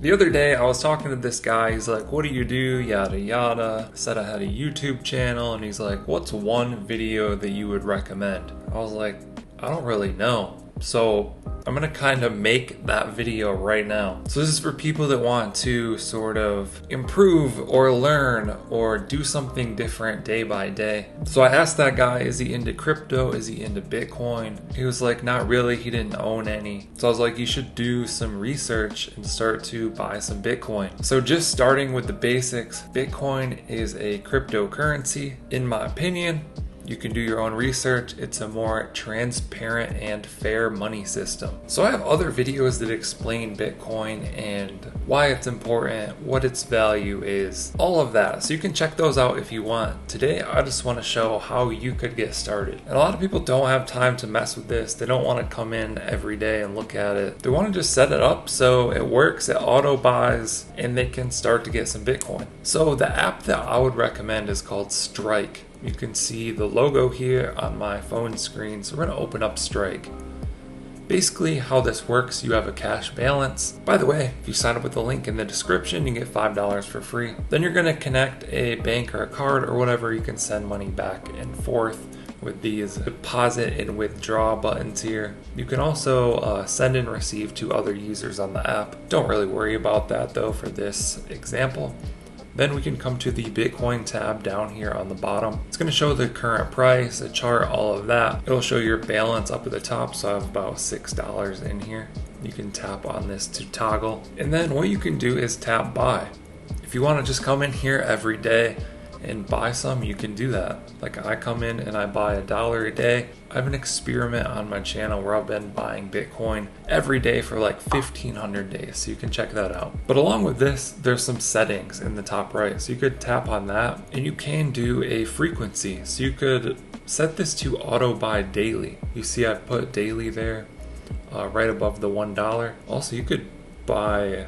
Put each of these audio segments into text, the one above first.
The other day, I was talking to this guy. He's like, "What do you do?" Yada yada. I said I had a YouTube channel, and he's like, "What's one video that you would recommend?" I was like, "I don't really know." So I'm gonna kind of make that video right now. So this is for people that want to sort of improve or learn or do something different day by day. So I asked that guy, is he into crypto? Is he into Bitcoin? He was like, not really. He didn't own any. So I was like, you should do some research and start to buy some Bitcoin. So just starting with the basics, Bitcoin is a cryptocurrency. In my opinion, you can do your own research. It's a more transparent and fair money system. So I have other videos that explain Bitcoin and why it's important, what its value is, all of that. So you can check those out if you want. Today, I just want to show how you could get started. And a lot of people don't have time to mess with this. They don't want to come in every day and look at it. They want to just set it up so it works, it auto buys, and they can start to get some Bitcoin. So the app that I would recommend is called Strike. You can see the logo here on my phone screen. So we're going to open up Strike. Basically how this works, you have a cash balance. By the way, if you sign up with the link in the description, you get $5 for free. Then you're going to connect a bank or a card or whatever. You can send money back and forth with these deposit and withdraw buttons here. You can also send and receive to other users on the app. Don't really worry about that though for this example. Then we can come to the Bitcoin tab down here on the bottom. It's going to show the current price, a chart, all of that. It'll show your balance up at the top, so I have about $6 in here. You can tap on this to toggle. And then what you can do is tap buy. If you want to just come in here every day and buy some, you can do that. Like I come in and I buy $1 a day. I have an experiment on my channel where I've been buying Bitcoin every day for like 1,500 days, so you can check that out. But along with this, there's some settings in the top right, so you could tap on that and you can do a frequency. So you could set this to auto buy daily. You see I've put daily there right above the $1. Also, you could buy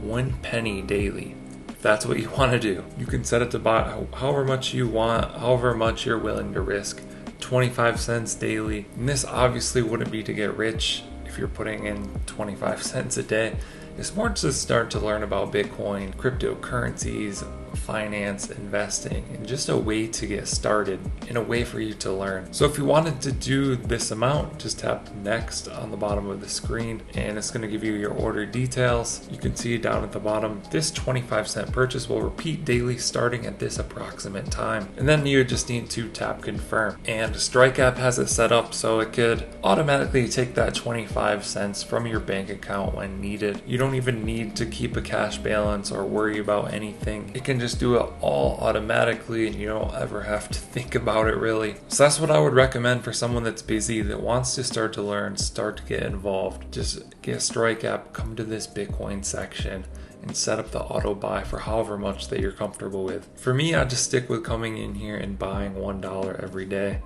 1 penny daily. That's what you want to do. You can set it to buy however much you want, however much you're willing to risk. 25 cents daily. And this obviously wouldn't be to get rich if you're putting in 25 cents a day. It's more to start to learn about Bitcoin, cryptocurrencies, finance, investing, and just a way to get started and a way for you to learn. So if you wanted to do this amount, just tap next on the bottom of the screen and it's going to give you your order details. You can see down at the bottom, this 25-cent purchase will repeat daily starting at this approximate time. And then you just need to tap confirm. And Strike app has it set up so it could automatically take that 25 cents from your bank account when needed. You don't even need to keep a cash balance or worry about anything. It can just do it all automatically and you don't ever have to think about it really. So that's what I would recommend for someone that's busy, that wants to start to learn, start to get involved. Just get a Strike app, come to this Bitcoin section and set up the auto buy for however much that you're comfortable with. For me, I just stick with coming in here and buying $1 every day.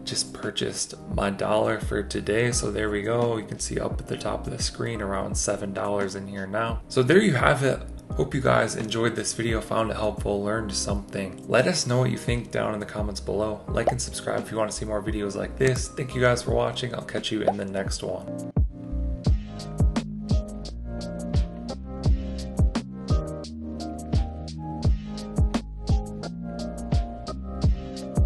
Just purchased my dollar for today, so there we go. You can see up at the top of the screen around $7 in here now. So there you have it. Hope you guys enjoyed this video, found it helpful, learned something. Let us know what you think down in the comments below. Like and subscribe if you want to see more videos like this. Thank you guys for watching. I'll catch you in the next one.